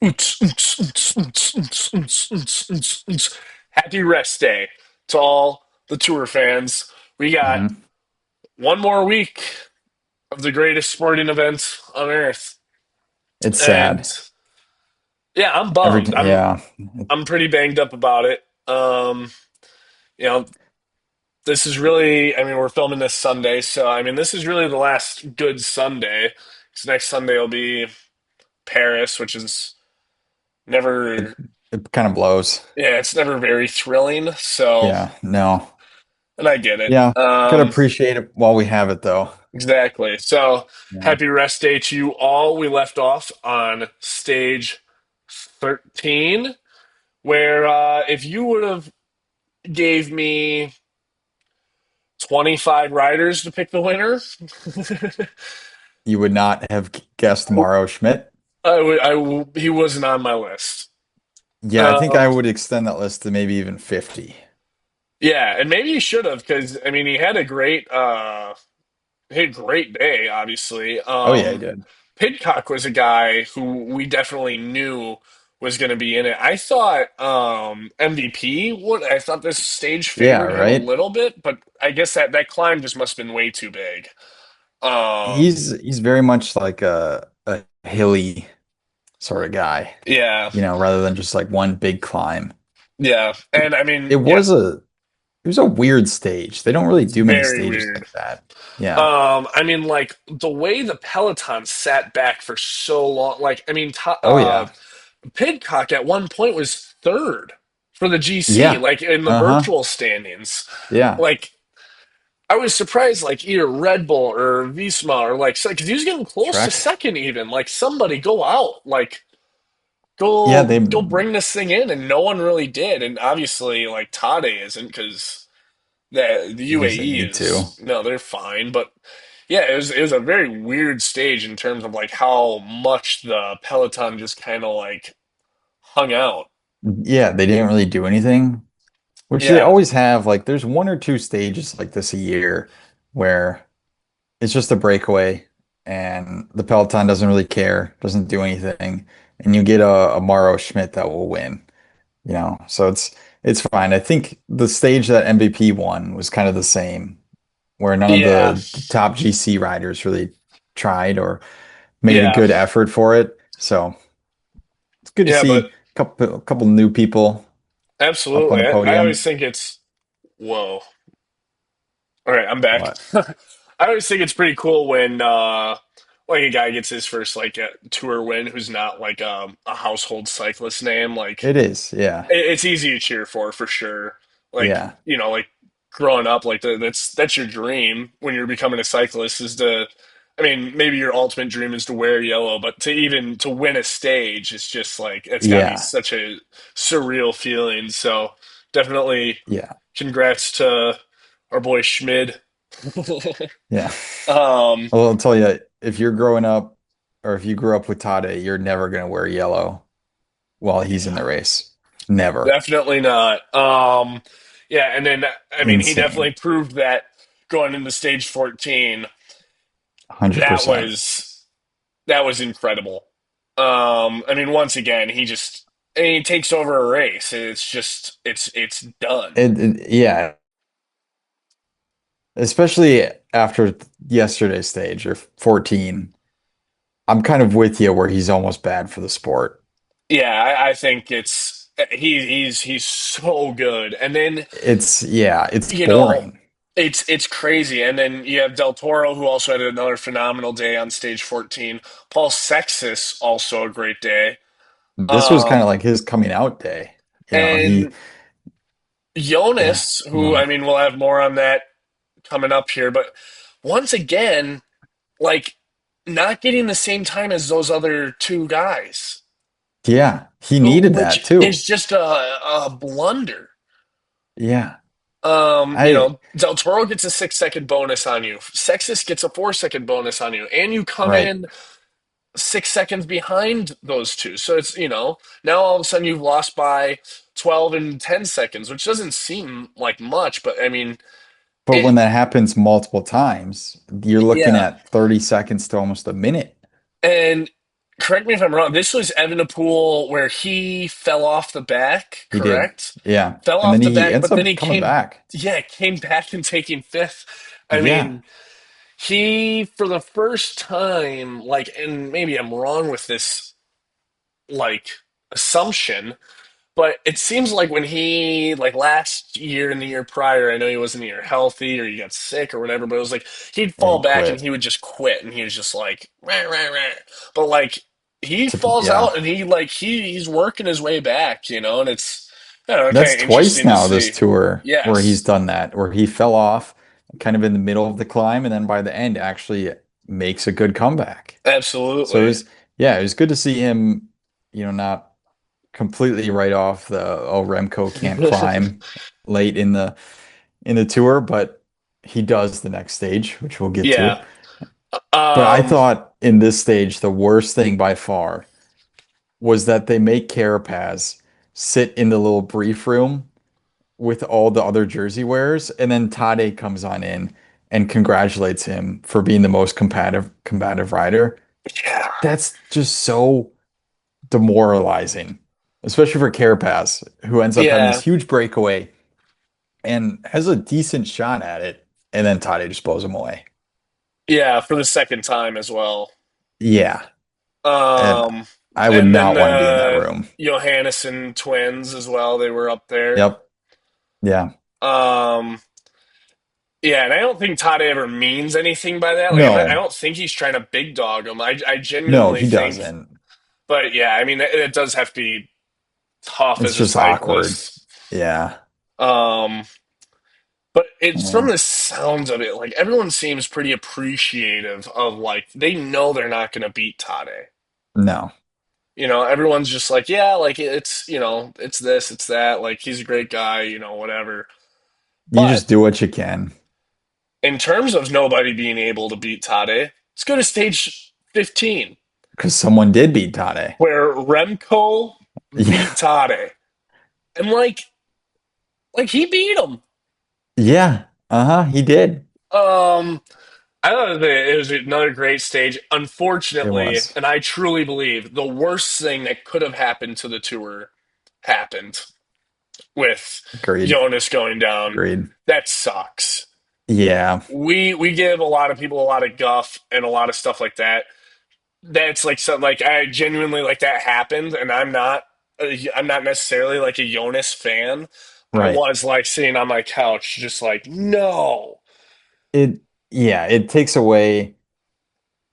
Oonts, oonts, oonts, oonts, oonts, oonts, oonts, oonts, oonts. Happy rest day to all the tour fans. We got Hmm. one more week of the greatest sporting event on earth. It's And sad. yeah, I'm Every bummed. I'm yeah, I'm pretty banged up about it. You know, this is really, I mean, we're filming this Sunday, so I mean, this is really the last good Sunday. Because next Sunday will be Paris, which is it never, it kind of blows. yeah, it's never very thrilling. So, Yeah, no. and I get it. Yeah, gotta appreciate it while we have it though. Exactly. So, Yeah. happy rest day to you all. We left off on stage 13, where if you would have gave me 25 riders to pick the winner, You would not have guessed Mauro Schmidt. he wasn't on my list. Yeah, I think Um, I would extend that list to maybe even 50. yeah, and maybe he should have because I mean he had a great day, obviously. Oh yeah, he did. Pidcock was a guy who we definitely knew was going to be in it. I thought MVP would. I thought this stage Yeah, favored him a right? little bit, but I guess that climb just must have been way too big. He's very much like a hilly sort of guy, Yeah, rather than just like one big climb. yeah, and I mean, It yeah, was a it was a weird stage. They don't really it's do many very stages weird. like that. Yeah. I mean, like the way the Peloton sat back for so long. Like, I mean, Oh yeah. Pidcock at one point was third for the GC, Yeah. like in the Uh-huh. virtual standings. Yeah. Like, I was surprised, like either Red Bull or Visma or like, because he was getting close to Trek. second, even. Like, somebody go out, like Yeah, go bring this thing in, and no one really did. And obviously, like Tade isn't because the he doesn't UAE need to. is no, they're fine, but yeah, it was a very weird stage in terms of like how much the Peloton just kind of like hung out. Yeah, they didn't really do anything, which they Yeah, always have. Like there's one or two stages like this a year where it's just a breakaway and the Peloton doesn't really care, doesn't do anything, and you get a Mauro Schmidt that will win. So it's fine. I think the stage that MVP won was kind of the same, where none of yeah, the top GC riders really tried or made a yeah, good effort for it. So it's good to yeah. But see a couple new people up on absolutely, the I always podium. think it's whoa. All right, I'm back. What? I always think it's pretty cool when like a guy gets his first like tour win who's not like a household cyclist name. Like It is, yeah. it's easy to cheer for sure. Like Yeah. like growing up, like that's your dream when you're becoming a cyclist is to. I mean, maybe your ultimate dream is to wear yellow, but to even to win a stage, it's just like it's got to be Yeah. such a surreal feeling. So definitely, Yeah. congrats to our boy Schmid. Yeah. um, Well, I'll tell you, if you're growing up or if you grew up with Tade, you're never going to wear yellow while he's in the race. Never. definitely not. Yeah, and then I mean, he Insane. definitely proved that going into stage 14. That 100%. was that was incredible. I mean, once again, he takes over a race. It's just it's done. Yeah, especially after yesterday's stage or 14. I'm kind of with you where he's almost bad for the sport. Yeah, I think he's so good. And then It's you know boring. it's crazy. And then you have Del Toro who also had another phenomenal day on stage 14. Paul Sextus also a great day. This was kind of Um, like his coming out day. He, and yeah, Jonas, who I mean, we'll have more on that coming up here, but once again, like not getting the same time as those other two guys, yeah, he needed that which too. is just a blunder. Yeah, I, Del Toro gets a 6 second bonus on you. Sexus gets a 4 second bonus on you, and you come right. in 6 seconds behind those two. So it's now all of a sudden you've lost by 12 and 10 seconds, which doesn't seem like much, but I mean, But it, when that happens multiple times, you're looking yeah. at 30 seconds to almost a minute. And correct me if I'm wrong. This was Evenepoel where he fell off the back, He did. correct? Yeah. Fell And then off the he back, ends but then up he coming came, back. yeah, came back and taking fifth. I Yeah. mean, he for the first time, like, and maybe I'm wrong with this, like, assumption, but it seems like when he like last year and the year prior, I know he wasn't either healthy or he got sick or whatever, but it was like he'd Yeah, fall he back and quit. he would just quit and he was just like rah, rah, rah. But like he falls Yeah. out and he's working his way back, and it's I don't know, kind That's of twice interesting to now this see. tour where he's Yes, done that, where he fell off kind of in the middle of the climb and then by the end actually makes a good comeback. So absolutely. it was good to see him, not completely right off the Remco can't climb late in the tour, but he does the next stage, which we'll get to. Yeah. But I Um thought in this stage, the worst thing by far was that they make Carapaz sit in the little brief room with all the other jersey wearers, and then Tade comes on in and congratulates him for being the most combative rider. yeah. That's just so demoralizing, especially for Carapaz, who ends up having this Yeah. huge breakaway and has a decent shot at it, and then Tade just blows him away. Yeah, for the second time as well. Yeah, and Um I would and then not want to be in that the room. Johannesson twins as well, they were up there. Yep. Yeah. Um, yeah, and I don't think Todd ever means anything by that. Like, I No, don't think he's trying to big dog him. I no, genuinely he think, doesn't. but yeah, I mean, it does have to be tough It's as a just awkward. cyclist. Yeah. Um, but it's from Yeah. the sounds of it, like everyone seems pretty appreciative of like they know they're not going to beat Tade. No. Everyone's just like, yeah, like it's it's this, it's that. Like he's a great guy, whatever. You But just do what you can in terms of nobody being able to beat Tade, let's go to stage 15, because someone did beat Tade. where Remco beat Yeah. Tade. And like he beat him. Yeah. Uh-huh. He did. Um, I thought that it was another great stage. It Unfortunately, was. and I truly believe the worst thing that could have happened to the tour happened with Agreed. Jonas going down. Agreed. That sucks. Yeah. We give a lot of people a lot of guff and a lot of stuff like that. That's like something like I genuinely like that happened, and I'm not necessarily like a Jonas fan. I Right. was like sitting on my couch, just like no. It, yeah, it takes away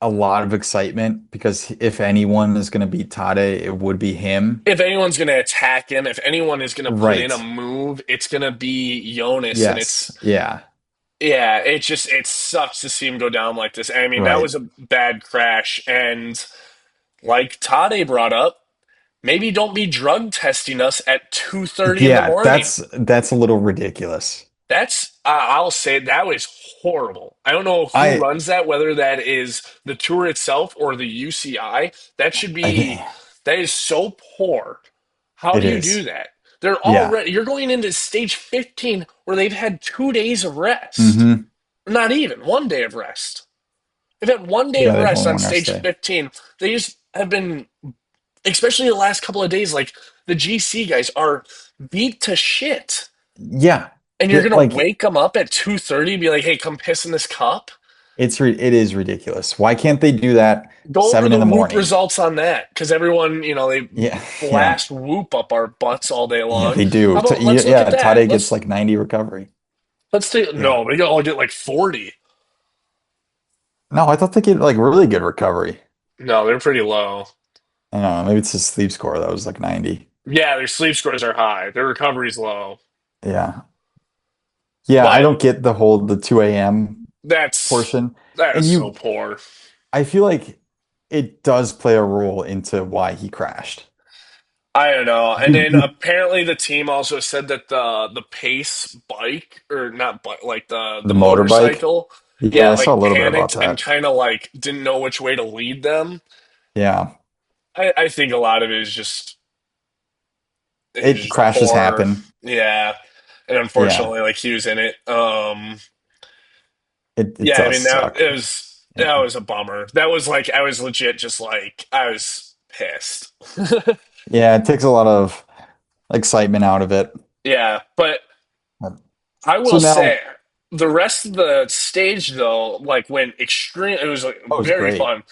a lot of excitement because if anyone is going to beat Tade, it would be him. If anyone's gonna attack him, if anyone is gonna put in a Right. move, it's gonna be Jonas, and Yes. it's Yeah. yeah, it sucks to see him go down like this. I mean, that Right. was a bad crash, and like Tade brought up, maybe don't be drug testing us at 2:30 in the Yeah, morning. that's a little ridiculous. I'll say that was horrible. I don't know who I runs that, whether that is the tour itself or the UCI. I think That is so poor. How it do you do is. that? Yeah. You're going into stage 15 where they've had 2 days of rest. Hmm. Not even 1 day of rest. They've had 1 day Yeah, of they've rest only on one rest stage day. 15. They just have been, especially the last couple of days, like the GC guys are beat to shit. Yeah. And you're gonna Like wake them up at 2:30 and be like, "Hey, come piss in this cup." it is ridiculous. Why can't they do that Go over 7 the in the Whoop morning? results on that because everyone, they Yeah. Yeah. blast Whoop up our butts all day Yeah, long. they do. How about let's look Yeah, at that? Tade gets like 90 recovery. Let's take Yeah. no, we all get like 40. No, I thought they get like really good recovery. No, they're pretty low. I don't know. Maybe it's his sleep score that was like 90. Yeah, their sleep scores are high. Their recovery's low. Yeah. Yeah, I But don't get the 2 a.m. that's portion. that And is so poor. I feel like it does play a role into why he crashed. I don't know. And then You apparently the team also said that the pace bike or not bike like the the motorbike. motorcycle, Yeah, yeah, I saw a like little bit about panicked and that. kind of like didn't know which way to lead them. Yeah. I think a lot of it is It just crashes poor. happen. Yeah. And Yeah. unfortunately like he was in it. It Yeah, I does mean now suck. that Yeah. was a bummer. That was like I was legit just like I was pissed. Yeah, it takes a lot of excitement out of it. Yeah, but I So will say now, the rest of the stage though, like went extreme. It was like oh, it's very great. fun.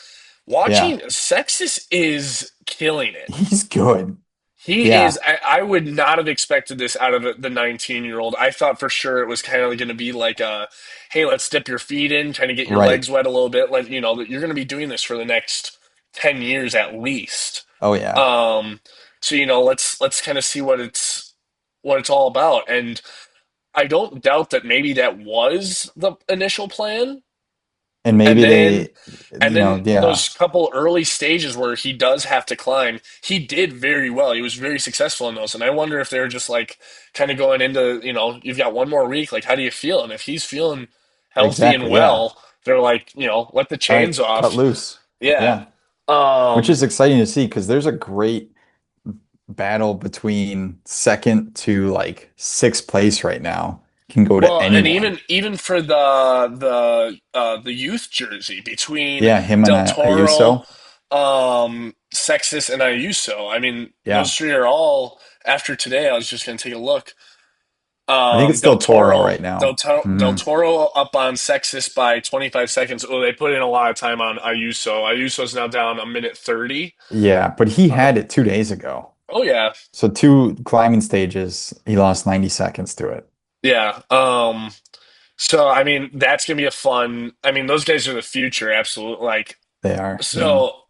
Yeah. Watching Sexus is killing it. He's good. He Yeah. is. I would not have expected this out of the 19-year-old. I thought for sure it was kind of going to be like a, hey, let's dip your feet in, kind of get your Right. legs wet a little bit. Like that you're going to be doing this for the next 10 years at least. Oh yeah. Um, so let's kind of see what it's all about. And I don't doubt that maybe that was the initial plan. And And maybe then they, and then yeah, those couple early stages where he does have to climb, he did very well. He was very successful in those. And I wonder if they're just like kind of going into, you've got one more week. Like, how do you feel? And if he's feeling healthy and exactly. Yeah. well, they're like, let the All right, chains cut off. loose. Yeah. Yeah. Which Um, is exciting to see because there's a great battle between second to like sixth place right now. Can go to well, and anyone. even for the youth jersey between Yeah, him and Del Toro, Ayuso. Sexus, and Ayuso. I mean, those Yeah. three are all after today. I was just going to take a look. I think it's Del still Toro Toro, right now. Del Hmm. Toro up on Sexus by 25 seconds. Oh, they put in a lot of time on Ayuso. Ayuso's now down a minute 30. Yeah, but he Uh, had it 2 days ago. oh yeah, So two climbing stages, he lost 90 seconds to it. yeah. So I mean, that's gonna be a fun. I mean, those guys are the future, absolutely. Like, They are. Yeah. so,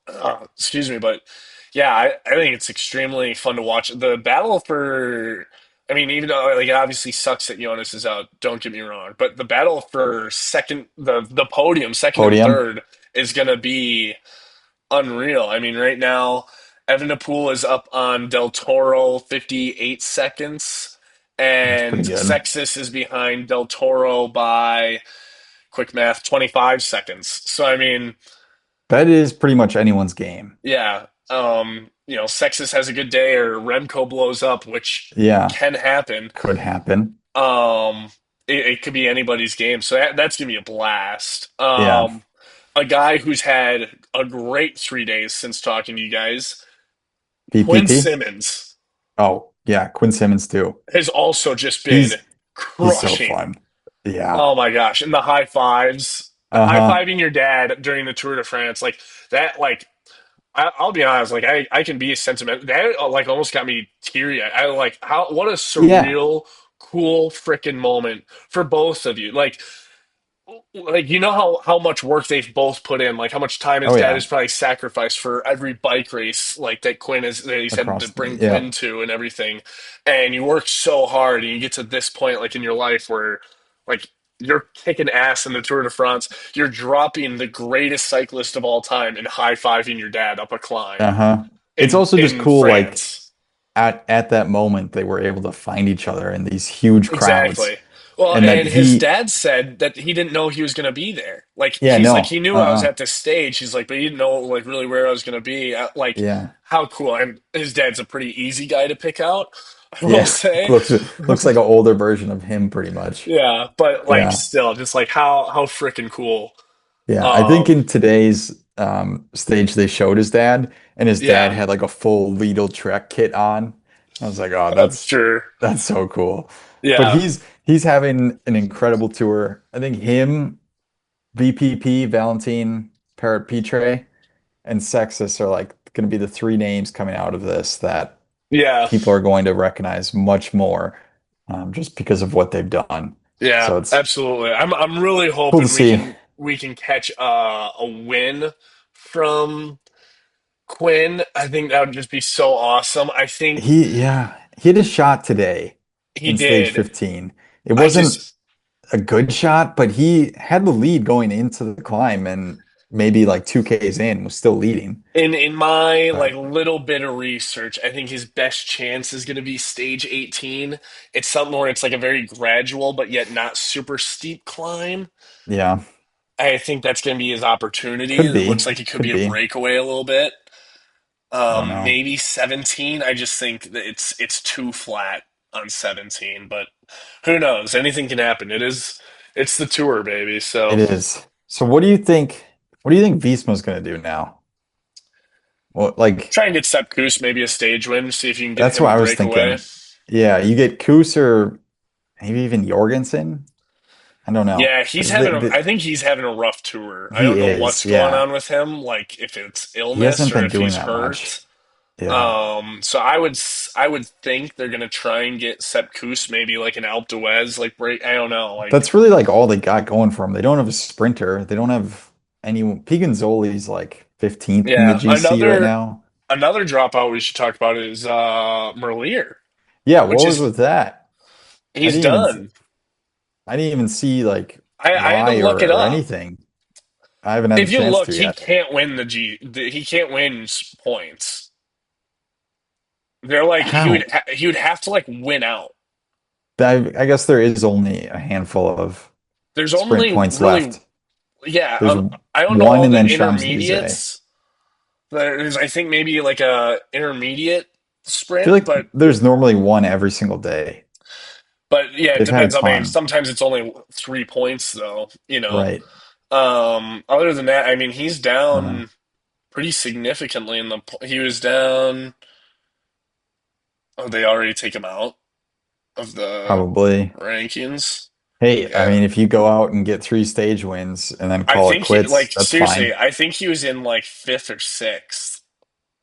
excuse me, but yeah, I think it's extremely fun to watch. The battle for, I mean, even though like it obviously sucks that Jonas is out, don't get me wrong, but the battle for second, the podium, second and Podium. third, is gonna be unreal. I mean, right now, Evenepoel is up on Del Toro 58 seconds, That's and pretty good. Sexus is behind Del Toro by quick math 25 seconds. So I mean. That is pretty much anyone's game. Yeah. Sexus has a good day or Remco blows up, which Yeah, can happen. could happen. Um, it could be anybody's game. So that's gonna be a blast. Yeah. A guy who's had a great 3 days since talking to you guys, Quinn PPP. Simmons, Oh, yeah, Quinn Simmons too. has also just been He's he's so crushing. fun. Yeah. Oh my gosh. And the high fives. High Uh-huh. fiving your dad during the Tour de France, like that, like I'll be honest, like I can be sentimental. That like almost got me teary. I like how what a Yeah. surreal, cool freaking moment for both of you. Like how much work they've both put in, like how much time his Oh dad yeah. has probably sacrificed for every bike race, like that he's had to Across the bring yeah. Quinn to and everything. And you work so hard, and you get to this point, like in your life, where like you're kicking ass in the Tour de France, you're dropping the greatest cyclist of all time and high fiving your dad up a climb Uh-huh. It's in also just in cool, like France. at that moment they were able to find each other in these huge crowds. Exactly. Well, And that and his he dad said that he didn't know he was going to be there. Like yeah, he's like he no. knew I was Uh-uh. at this stage. He's like, but he didn't know like really where I was going to be. Like Yeah. how cool. And his dad's a pretty easy guy to pick out, I will Yeah. say. Looks like an older version of him pretty much. Yeah, but like Yeah. still, just like how freaking cool. Yeah, I think Um, in today's stage they showed his dad, and his dad yeah, had like a full Lidl Trek kit on. I was like, oh, I'm sure. that's so cool. But Yeah, he's having an incredible tour. I think him, VPP, Valentin Perret-Pitre, and Sexus are like going to be the three names coming out of this that yeah, people are going to recognize much more, just because of what they've done. yeah, So it's absolutely. I'm really cool to hoping we see. can we can catch a win from Quinn. I think that would just be so awesome. I think He had a shot today he in stage did. 15. It I wasn't just a good shot, but he had the lead going into the climb and maybe like 2Ks in was still leading. in my like But little bit of research, I think his best chance is going to be stage 18. It's something where it's like a very gradual but yet not super steep climb. yeah, I think that's going to be his opportunity. could It be. looks like it could Could be a be. breakaway a little bit. I don't know. Maybe 17. I just think that it's too flat on 17, but who knows? Anything can happen. It's the tour, baby. It So is. So what do you think? What do you think Visma's gonna do now? Well, like Try and get Sepp Kuss maybe a stage win. See if you can get that's him what a I was breakaway. thinking. Yeah, you get Kuss or maybe even Jorgensen. I don't know. Yeah, Like I think he's having a rough tour. I he don't know is, what's going yeah. on with him, like if it's He illness hasn't or been if doing he's that much. hurt. Yeah. So I would think they're gonna try and get Sepp Kuss maybe like an Alpe d'Huez like break. I don't know. Like That's really like all they got going for them. They don't have a sprinter. They don't have anyone. Piganzoli's like 15th in the yeah, GC right now. another dropout we should talk about is Merlier, Yeah, which what was is with that? I he's didn't even done. I didn't even see like I had to why look it or up. anything. I haven't had the If you chance look, to he yet. can't win he can't win points. They're like How? he would have to like win out. I guess there is only a handful of There's sprint only points really, left. yeah. There's I don't know one all and the then Champs-Élysées. intermediates. There's, I think, maybe like a intermediate I feel sprint, like there's normally one every single day. but yeah, it They've had a depends how many. ton. Sometimes it's only 3 points, though. Right. Other than that, I mean, he's I don't know. down pretty significantly in the. He was down. Oh, they already take him out of the Probably. rankings. Hey, I Yeah, mean, if you go out and get three stage wins and then I call it think he quits, like that's seriously. fine. I think he was in like fifth or sixth.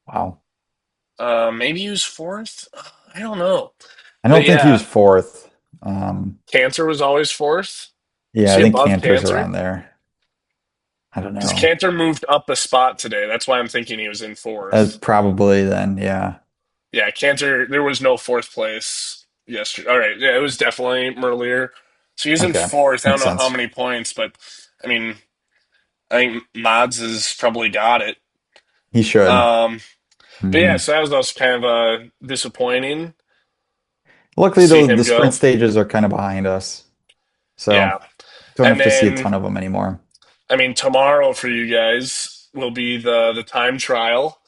Wow. Maybe he was fourth. I don't know. I But don't think he was yeah, fourth. Um, Cantor was always fourth. Is yeah, I he think above Cantor's Cantor? around there. I don't Because know. Cantor moved up a spot today. That's why I'm thinking he was in fourth. Probably then, yeah. Yeah, Cantor, there was no fourth place yesterday. All right. Yeah, it was definitely Merlier. So he was in Okay. fourth. I don't Makes know how sense. many points, but I mean, I think Mods has probably got it. He should. Um, but yeah, Hmm. so that was kind of disappointing to Luckily, see though, him the sprint go. stages are kind of behind us, so Yeah. don't And have to see a then, ton of them anymore. I mean, tomorrow for you guys will be the time trial.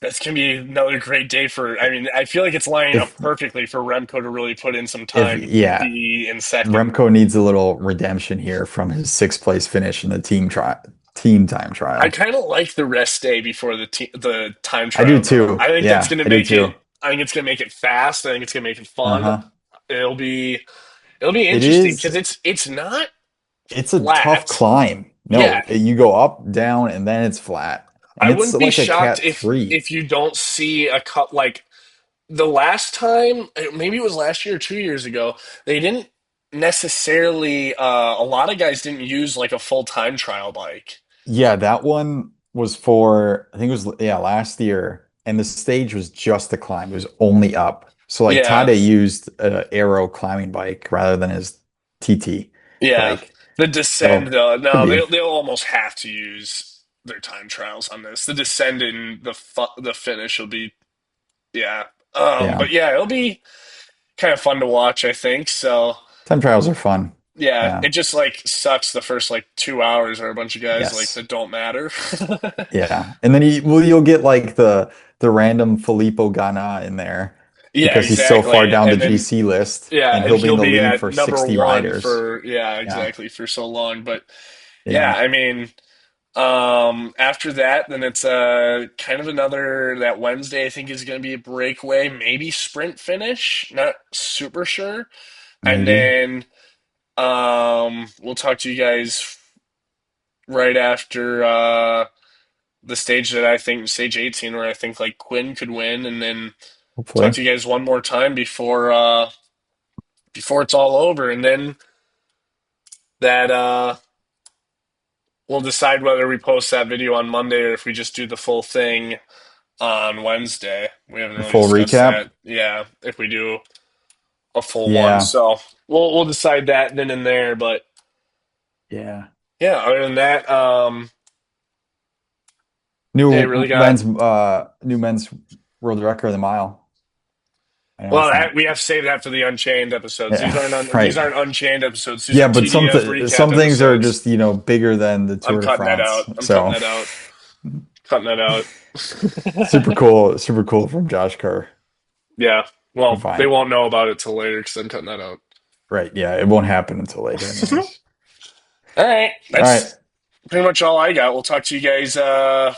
That's gonna be another great day for. I mean, I feel like it's lining up If perfectly for Remco to really put in some if time to yeah, be in second. Remco needs a little redemption here from his sixth place finish in the team time I trial. kind of like the rest day before the time I do trial, though. too. I think that's Yeah, gonna I do make it. too. I think it's gonna make it fast. I think it's gonna make it fun. Uh-huh. It'll be it'll be It interesting is. because it's not It's a tough flat. climb. Yeah, No, you go up, down, and then it's flat, and I it's wouldn't be like a shocked cat three. if you don't see a cut like the last time, maybe it was last year or 2 years ago, they didn't necessarily, a lot of guys didn't use like a full time trial bike. Yeah, that one was for, I think it was, yeah, last year. And the stage was just the climb. It was only up. So like Yeah, Tade used a Aero climbing bike rather than his TT yeah. bike. The descend, So could no, be. they'll almost have to use their time trials on this. The descend and the finish will be, yeah. Yeah. But yeah, it'll be kind of fun to watch, I think. So Time trials are fun. yeah, Yeah. it just like sucks the first like 2 hours are a bunch of guys like Yes. that don't matter. Yeah. And then you'll get like the random Filippo Ganna in there Yeah, because he's so far exactly. down the And then GC list yeah, and and he'll be in he'll the be lead at for number 60 one riders. for yeah, Yeah. exactly for so long. But yeah, Yeah. I mean, after that, then it's kind of another that Wednesday I think is going to be a breakaway, maybe sprint finish, not super sure. And Maybe. then we'll talk to you guys right after the stage that I think stage 18 where I think like Quinn could win, and then talk Hopefully. to you guys one more time before it's all over, and then that we'll decide whether we post that video on Monday or if we just do the full thing on Wednesday. We haven't The really full discussed recap. that. Yeah, if we do a full one, Yeah. so we'll decide that then and there. But Yeah. yeah, other than that, hey, really got New men's world record of the mile. I know well. it's not. We have to save that for the Unchained episodes. Yeah, These right. aren't Unchained episodes. These Yeah, are but TDF recap some things are episodes. just, bigger than the I'm Tour de cutting that out. France. I'm cutting So that out. Cutting that out. super cool from Josh Kerr. Yeah. We're Well, they fine. won't know about it till later because I'm cutting that out. Right. Yeah, it won't happen until later anyways. All right. All right. pretty much all I got. We'll talk to you guys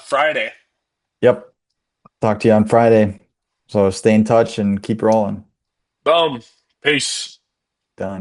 Friday. Yep. Talk to you on Friday. So stay in touch and keep rolling. Boom. Peace.